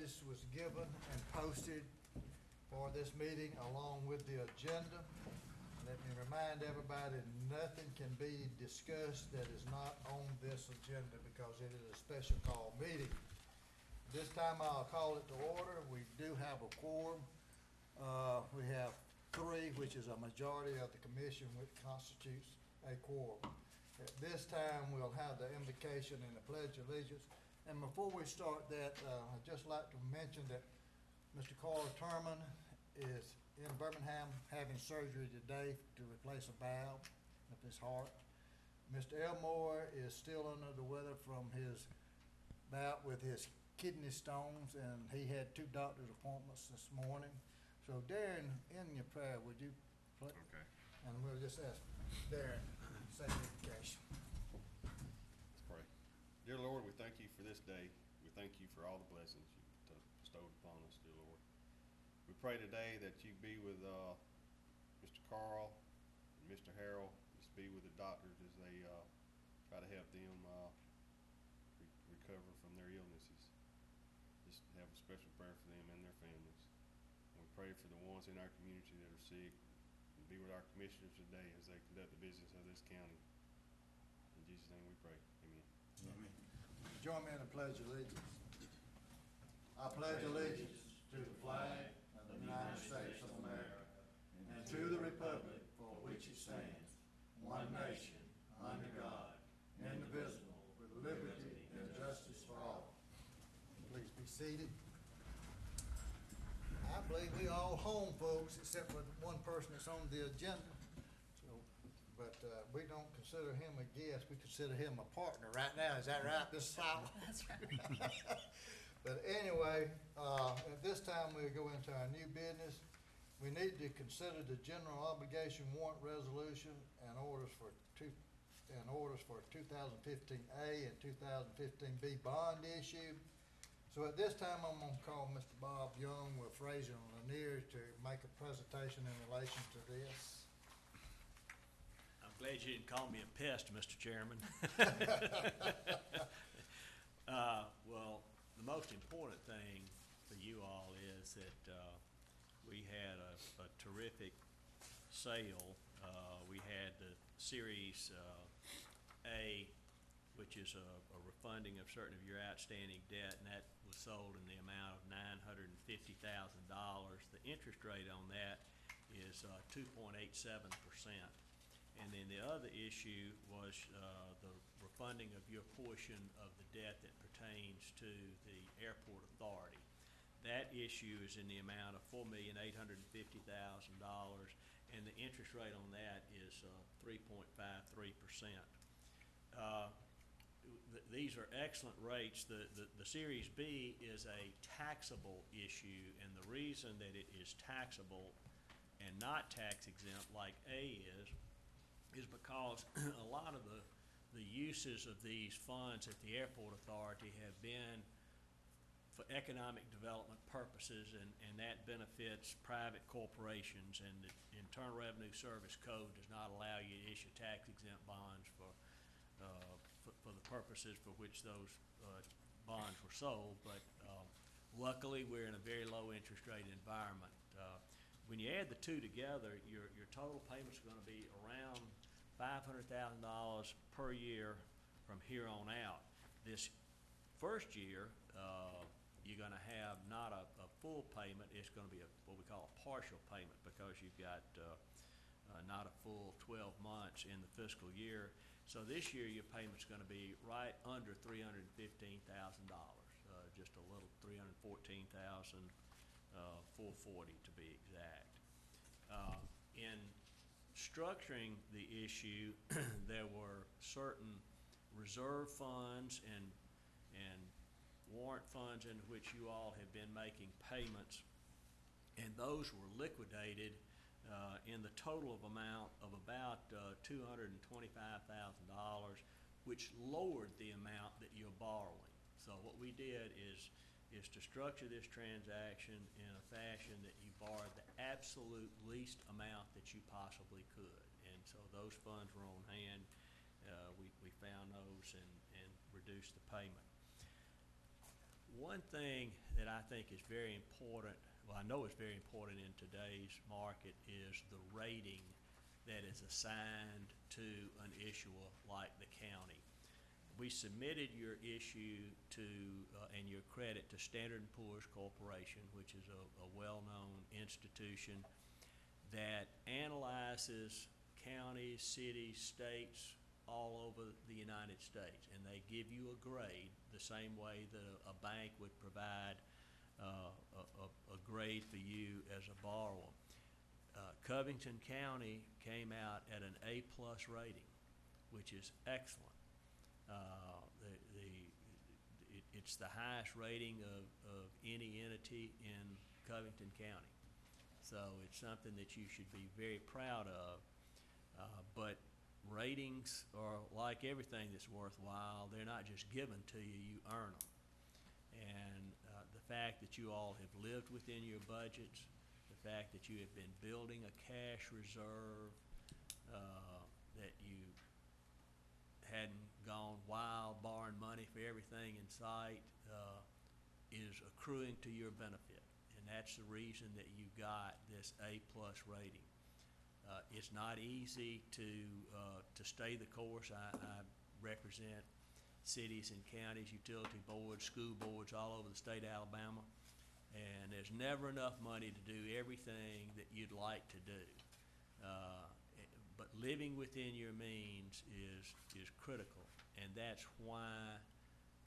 notice was given and posted for this meeting along with the agenda. Let me remind everybody, nothing can be discussed that is not on this agenda because it is a special call meeting. This time I'll call it to order. We do have a quorum. We have 3, which is a majority of the commission, which constitutes a quorum. At this time, we'll have the invocation and the pledge of allegiance. And before we start that, I'd just like to mention that Mr. Carl Turman is in Birmingham having surgery today to replace a valve of his heart. Mr. Elmore is still under the weather from his bout with his kidney stones, and he had 2 doctor's appointments this morning. So Darren, in your prayer, would you pray? Okay. And we'll just ask Darren to say the invocation. Let's pray. Dear Lord, we thank you for this day. We thank you for all the blessings you bestowed upon us, dear Lord. We pray today that you be with Mr. Carl and Mr. Harrell. Just be with the doctors as they try to help them recover from their illnesses. Just have a special prayer for them and their families. And we pray for the ones in our community that are sick. And be with our commissioners today as they conduct the business of this county. In Jesus' name we pray. Amen. Amen. Join me in the pledge of allegiance. I pledge allegiance to the flag of the United States of America and to the republic for which it stands, one nation, under God, indivisible, with liberty and justice for all. Please be seated. I believe we all home, folks, except for one person that's on the agenda. So, but we don't consider him a guest. We consider him a partner right now. Is that right, Mrs. Sowell? That's right. But anyway, at this time, we'll go into our new business. We need to consider the general obligation warrant resolution and orders for 2015A and 2015B bond issue. So at this time, I'm gonna call Mr. Bob Young with Fraser and Lanier to make a presentation in relation to this. I'm glad you didn't call me a pest, Mr. Chairman. Well, the most important thing for you all is that we had a terrific sale. We had the Series A, which is a refunding of certain of your outstanding debt, and that was sold in the amount of $950,000. The interest rate on that is 2.87%. And then the other issue was the refunding of your portion of the debt that pertains to the airport authority. That issue is in the amount of $4,850,000, and the interest rate on that is 3.53%. These are excellent rates. The Series B is a taxable issue, and the reason that it is taxable and not tax exempt like A is because a lot of the uses of these funds at the airport authority have been for economic development purposes, and that benefits private corporations, and the Internal Revenue Service Code does not allow you to issue tax exempt bonds for the purposes for which those bonds were sold. But luckily, we're in a very low interest rate environment. When you add the two together, your total payments are going to be around $500,000 per year from here on out. This first year, you're going to have not a full payment. It's going to be what we call a partial payment, because you've got not a full 12 months in the fiscal year. So this year, your payment's going to be right under $315,000, just a little, $314,440 to be exact. In structuring the issue, there were certain reserve funds and warrant funds in which you all have been making payments, and those were liquidated in the total of amount of about $225,000, which lowered the amount that you're borrowing. So what we did is to structure this transaction in a fashion that you borrowed the absolute least amount that you possibly could. And so those funds were on hand. We found those and reduced the payment. One thing that I think is very important, well, I know it's very important in today's market, is the rating that is assigned to an issuer like the county. We submitted your issue to, and your credit to Standard & Poor's Corporation, which is a well-known institution that analyzes counties, cities, states all over the United States, and they give you a grade the same way that a bank would provide a grade for you as a borrower. Covington County came out at an A+ rating, which is excellent. It's the highest rating of any entity in Covington County. So it's something that you should be very proud of. But ratings are like everything that's worthwhile. They're not just given to you, you earn them. And the fact that you all have lived within your budgets, the fact that you have been building a cash reserve, that you hadn't gone wild borrowing money for everything in sight, is accruing to your benefit. And that's the reason that you got this A+ rating. It's not easy to stay the course. I represent cities and counties, utility boards, school boards all over the state of Alabama, and there's never enough money to do everything that you'd like to do. But living within your means is critical, and that's why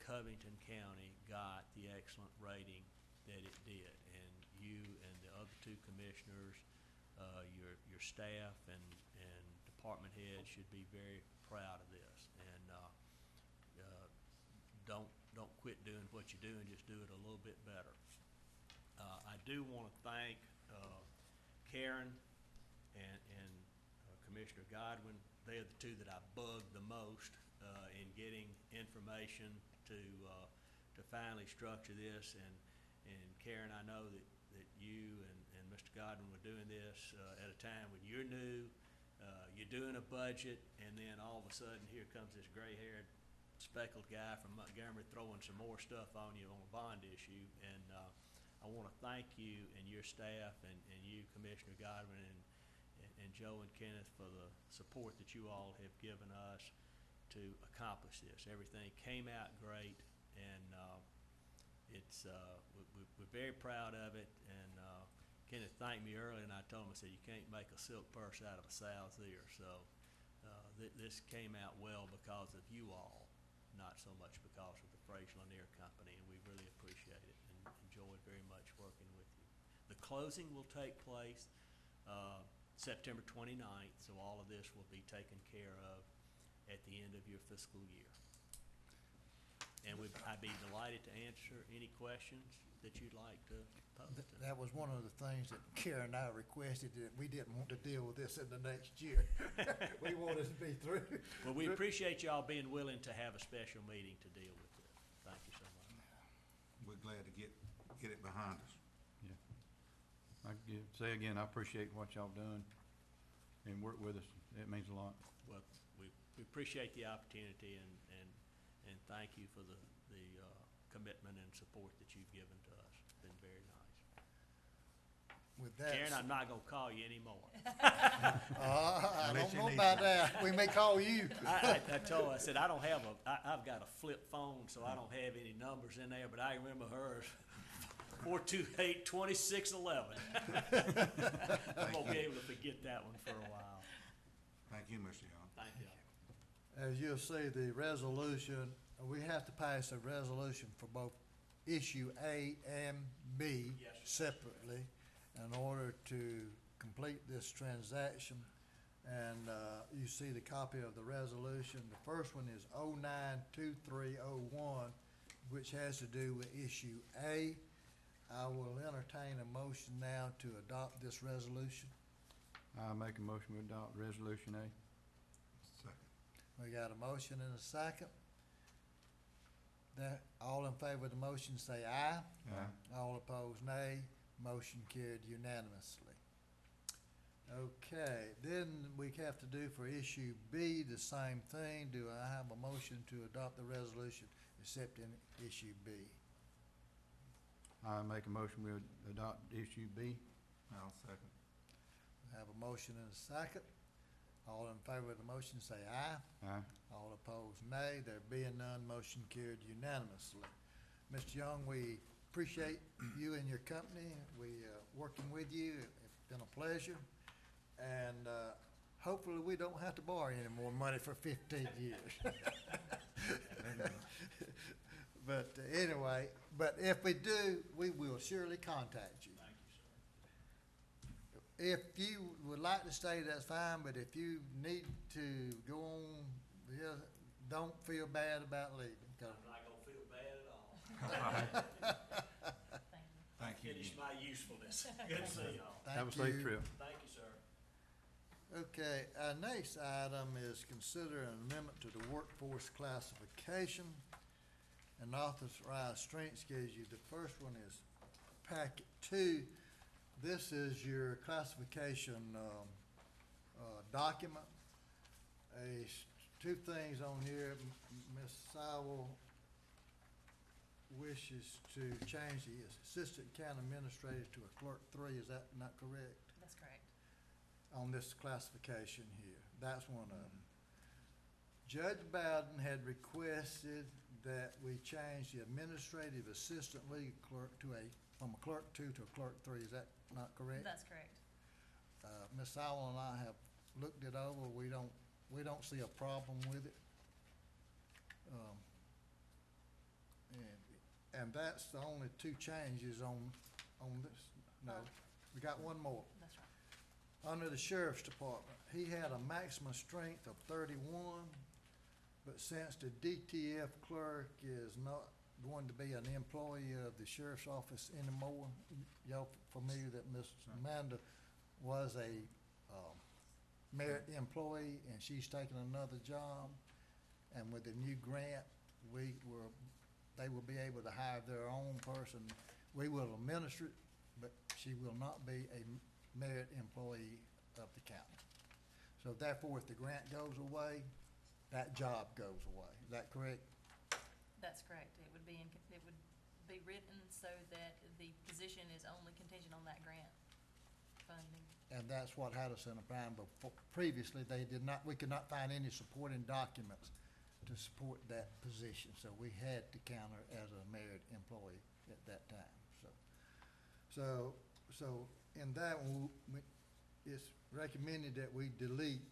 Covington County got the excellent rating that it did. And you and the other two commissioners, your staff and department heads should be very proud of this. And don't quit doing what you're doing, just do it a little bit better. I do want to thank Karen and Commissioner Godwin. They're the two that I bugged the most in getting information to finally structure this. And Karen, I know that you and Mr. Godwin were doing this at a time when you're new, you're doing a budget, and then all of a sudden here comes this gray-haired speckled guy from Montgomery throwing some more stuff on you on a bond issue. And I want to thank you and your staff and you, Commissioner Godwin, and Joe and Kenneth, for the support that you all have given us to accomplish this. Everything came out great, and we're very proud of it. And Kenneth thanked me earlier, and I told him, I said, you can't make a silk purse out of a sow's ear. So this came out well because of you all, not so much because of the Fraser Lanier Company, and we really appreciate it and enjoyed very much working with you. The closing will take place September 29th, so all of this will be taken care of at the end of your fiscal year. And I'd be delighted to answer any questions that you'd like to pose. That was one of the things that Karen and I requested, that we didn't want to deal with this in the next year. We wanted to be through. Well, we appreciate y'all being willing to have a special meeting to deal with this. Thank you so much. We're glad to get it behind us. Say again, I appreciate what y'all done and work with us. It means a lot. Well, we appreciate the opportunity and thank you for the commitment and support that you've given to us. It's been very nice. With that, Karen, I'm not gonna call you anymore. I Unless don't you know need about to. that. We may call you. I told her, I said, I've got a flip phone, so I don't have any numbers in there, but I remember hers. 428-2611. I'm gonna be able to forget that one for a while. Thank you, Mr. Young. Thank you. As you'll see, the resolution, we have to pass a resolution for both issue A and B Yes, sir. separately in order to complete this transaction. And you see the copy of the resolution. The first one is 092301, which has to do with issue A. I will entertain a motion now to adopt this resolution. I make a motion to adopt Resolution A. Second. We got a motion and a second. All in favor of the motion say aye. Aye. All opposed, nay. Motion carried unanimously. Okay, then we have to do for issue B the same thing. Do I have a motion to adopt the resolution accepting issue B? I make a motion we adopt issue B. I'll second. Have a motion and a second. All in favor of the motion say aye. Aye. All opposed, nay. There being none, motion carried unanimously. Mr. Young, we appreciate you and your company. We, working with you. It's been a pleasure. And, hopefully we don't have to borrow any more money for 15 years. But anyway, but if we do, we will surely contact you. Thank you, sir. If you would like to stay, that's fine, but if you need to go on, yeah, don't feel bad about leaving. 'Cause I'm not gonna feel bad at all. Thank you. Finish my usefulness. Good to see y'all. thank Have a safe you. trip. Thank you, sir. Okay, our next item is consider an amendment to the workforce classification and authorize strength schedule. The first one is packet 2. This is your classification, document. Two things on here. Ms. Sowell wishes to change the assistant county administrator to a clerk 3. Is that not correct? That's correct. On this classification here. That's one of them. Judge Bowden had requested that we change the administrative assistant legal clerk from a clerk 2 to a clerk 3. Is that not correct? That's correct. Ms. Sowell and I have looked it over. We don't see a problem with it. And that's the only two changes on this. No, we got one more. That's right. Under the sheriff's department, he had a maximum strength of 31, but since the DTF clerk is not going to be an employee of the sheriff's office anymore, y'all familiar that Miss Amanda was a merit employee and she's taking another job, and with the new grant, they will be able to hire their own person. We will administer it, but she will not be a merit employee of the county. So therefore, if the grant goes away, that job goes away. Is that correct? That's correct. It would be written so that the position is only contingent on that grant funding. And that's what had us in a bind before. Previously, we could not find any supporting documents to support that position. So we had to count her as a merit employee at that time, So in that one, it's recommended that we delete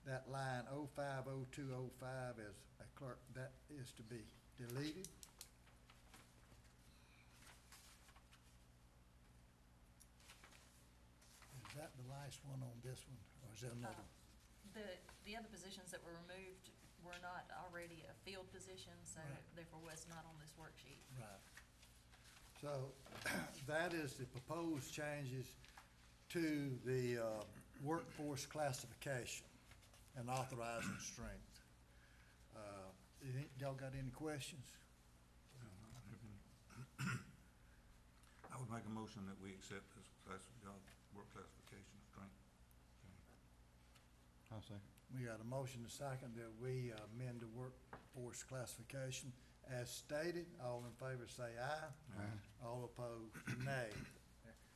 that line 050205 as a clerk. That is to be deleted. Is that the last one on this one, or is there another? The other positions that were removed were not already a field position, so Right. therefore was not on this worksheet. Right. So that is the proposed changes to the workforce classification and authorizing strength. Y'all got any questions? I would make a motion that we accept this work classification of strength. I'll second. We got a motion to second that we amend the workforce classification as stated. All in favor say aye. Aye. All opposed, nay.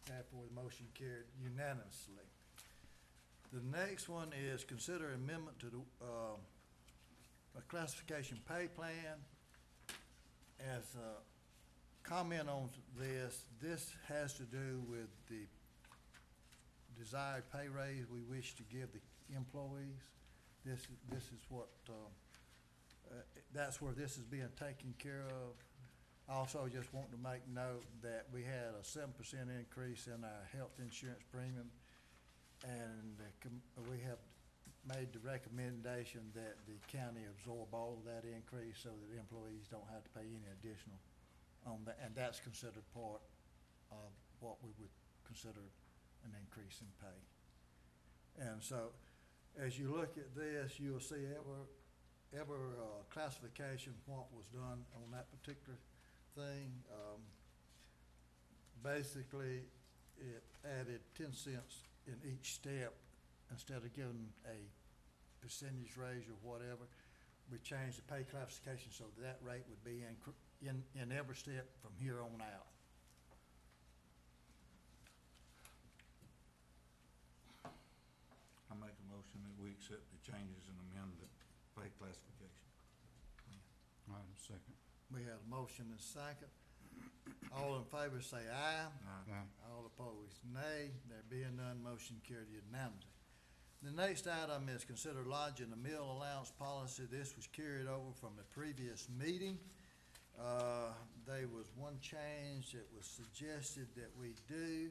Therefore, the motion carried unanimously. The next one is consider amendment to the, a classification pay plan. As a comment on this has to do with the desired pay raise we wish to give the employees. This is what, that's where this is being taken care of. Also, just want to make note that we had a 7% increase in our health insurance premium, and we have made the recommendation that the county absorb all of that increase so that employees don't have to pay any additional on that, and that's considered part of what we would consider an increase in pay. And so, as you look at this, you'll see every classification, what was done on that particular thing. Basically, it added 10 cents in each step instead of giving a percentage raise or whatever. We changed the pay classification so that rate would be in every step from here on out. motion that we accept the changes and amend the pay classification. All right, second. We had a motion and a second. All in favor say aye. Aye. All opposed, nay. There being none, motion carried unanimously. The next item is consider lodging a meal allowance policy. This was carried over from the previous meeting. There was one change that was suggested that we do,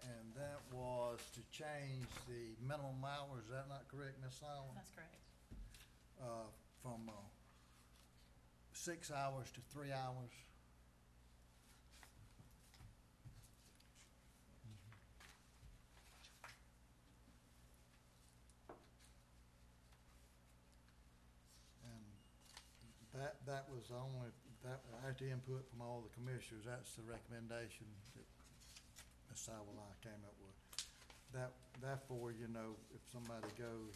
and that was to change the minimum hours. Is that not correct, Ms. Sowell? That's correct. From 6 hours to 3 hours. And that was only, that, after input from all the commissioners, that's the recommendation that Ms. Sowell and I came up with. Therefore, you know, if somebody goes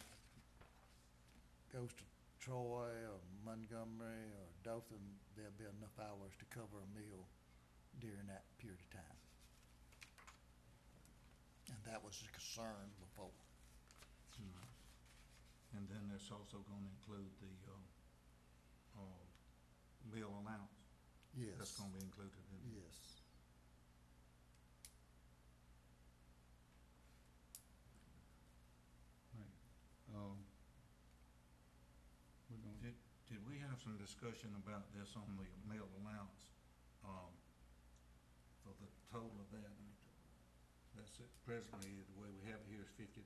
to Troy or Montgomery or Dothan, there'll be enough hours to cover a meal during that period of time. And that was a concern before. And then that's also gonna include the, meal allowance. Yes. That's gonna be included in it. Yes. Right. We're gonna, Did we have some discussion about this on the meal allowance, for the total of that? That's it, presently, the way we have it here is $50.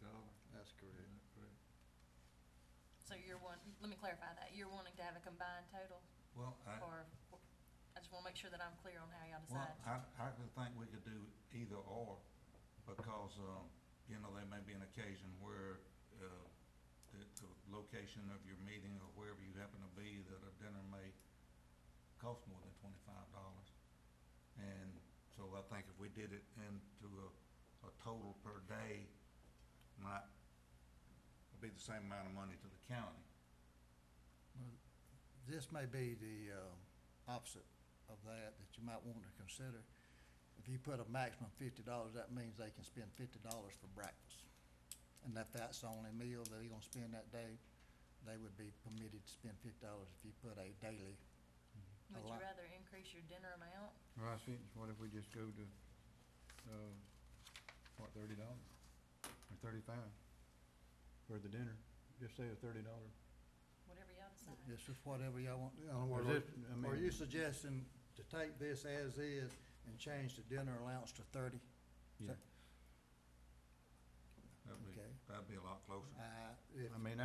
That's correct. Is that correct? So let me clarify that. You're wanting to have a combined total, Well, or, I just wanna make sure that I'm clear on how y'all well, decide. I could think we could do either or, because, you know, there may be an occasion where, the location of your meeting or wherever you happen to be, that a dinner may cost more than $25. And so I think if we did it into a total per day, might be the same amount of money to the county. Well, this may be the opposite of that you might want to consider. If you put a maximum of $50, that means they can spend $50 for breakfast. And if that's the only meal they're gonna spend that day, they would be permitted to spend $50 if you put a daily. Would you lot. rather increase your dinner amount? well, I see, what if we just go to, $30 or 35 for the dinner? Just say a $30. Whatever y'all decide. It's just whatever y'all want. In other Or words, is it- I are mean- you suggesting to take this as is and change the dinner allowance to 30? Yeah. Okay. That'd be a lot closer. If, I mean,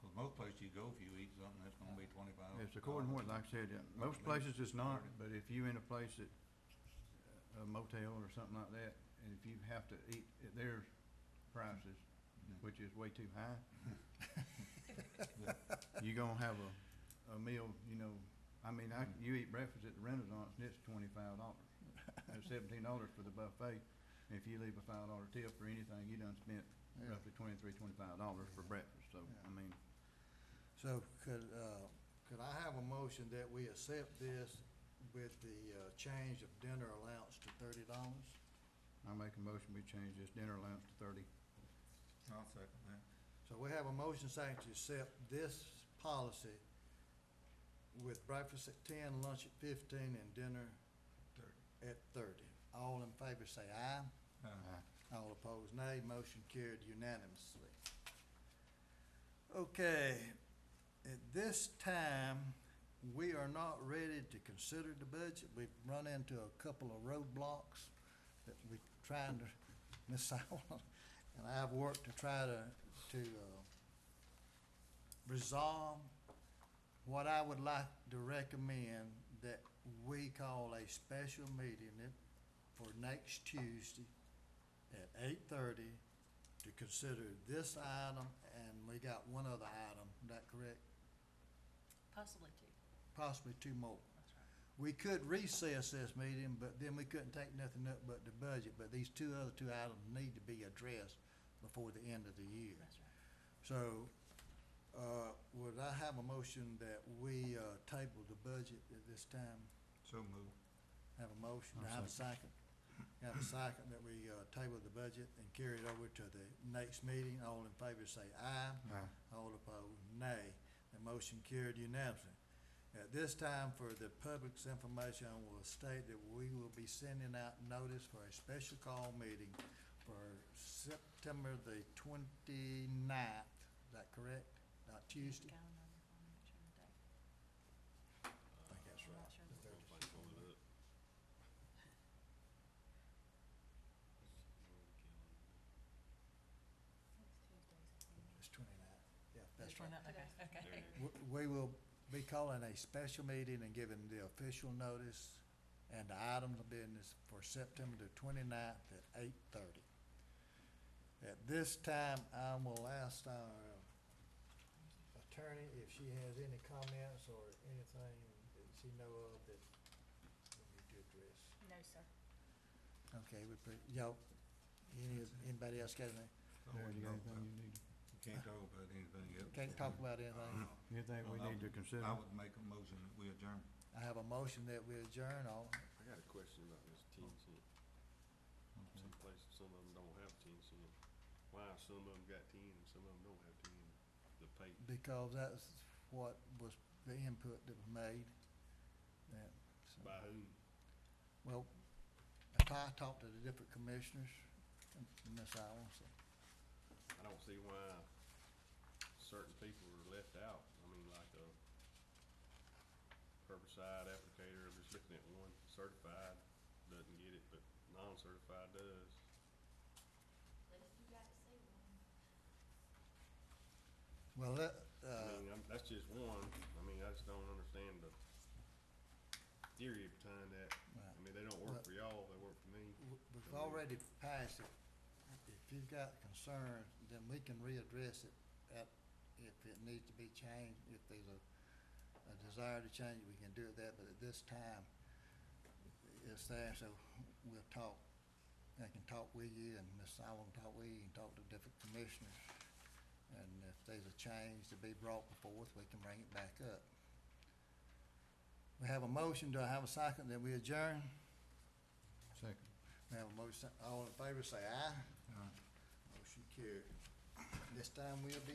Cause most places you go, if you eat something, that's gonna be $25. it's according to what, like I said, most places it's not, but if you in a place that, a motel or something like that, and if you have to eat at their prices, which is way too high, you gonna have a meal, you know, I mean, you eat breakfast at the Renaissance, and it's $25. That's $17 for the buffet. And if you leave a $5 tip or anything, you done spent Yeah. roughly $25 for breakfast, so, Yeah. I mean, so could I have a motion that we accept this with the change of dinner allowance to $30? I make a motion, we change this dinner allowance to 30. I'll second that. So we have a motion saying to accept this policy with breakfast at 10, lunch at 15, and dinner 30. at 30. All in favor say aye. Aye. All opposed, nay. Motion carried unanimously. Okay, at this time, we are not ready to consider the budget. We've run into a couple of roadblocks that we're trying to, Ms. Sowell and I have worked to try to resolve. What I would like to recommend that we call a special meeting for next Tuesday at 8:30 to consider this item, and we got one other item, is that correct? Possibly two. Possibly two more. That's right. We could recess this meeting, but then we couldn't take nothing up but the budget, but these other two items need to be addressed before the end of the year. That's right. So, would I have a motion that we table the budget at this time? So moved. Have a motion, I'll I have a second. Have a second that we, table the budget and carry it over to the next meeting. All in favor say aye. Aye. All opposed, nay. The motion carried unanimously. At this time, for the public's information, I will state that we will be sending out notice for a special call meeting for September the 29th. Is that correct? Not Tuesday? Calendar, I'll make sure the date. I think that's I'm right. not sure The the I don't 30th. think so, is it? It's 29th. Yeah, that's Which one? right. Okay, There okay. it is. We will be calling a special meeting and giving the official notice and the items of business for September the 29th at 8:30. At this time, I will ask our attorney if she has any comments or anything that she know of that we need to address. No, sir. Okay, anybody else got anything? Darren, you got anything you need? You can't talk about anything else. Can't talk about anything? Anything we Well, need to consider? I would make a motion that we adjourn. I have a motion that we adjourn. All, I got a question about this 10 cent. Some places, some of them don't have 10 cent. Why some of them got 10 and some of them don't have 10? The pay, because that's what was the input that was made. That, so- by who? Well, if I talk to the different commissioners, and Ms. Allen, so, I don't see why certain people are left out. I mean, like a herbicide applicator, I'm just looking at one, certified doesn't get it, but non-certified does. well, that, I mean, that's just one. I mean, I just don't understand the theory behind that. I mean, they don't work for y'all, they work for me. we've already passed it. If you've got concerns, then we can readdress it at, if it needs to be changed. If there's a desire to change it, we can do that, but at this time, it's there, so we'll talk. I can talk with you, and Ms. Allen can talk with you, and talk to different commissioners. And if there's a change to be brought before us, we can bring it back up. We have a motion. Do I have a second that we adjourn? Second. We have a motion. All in favor, say aye. Aye. Motion carried. This time we'll be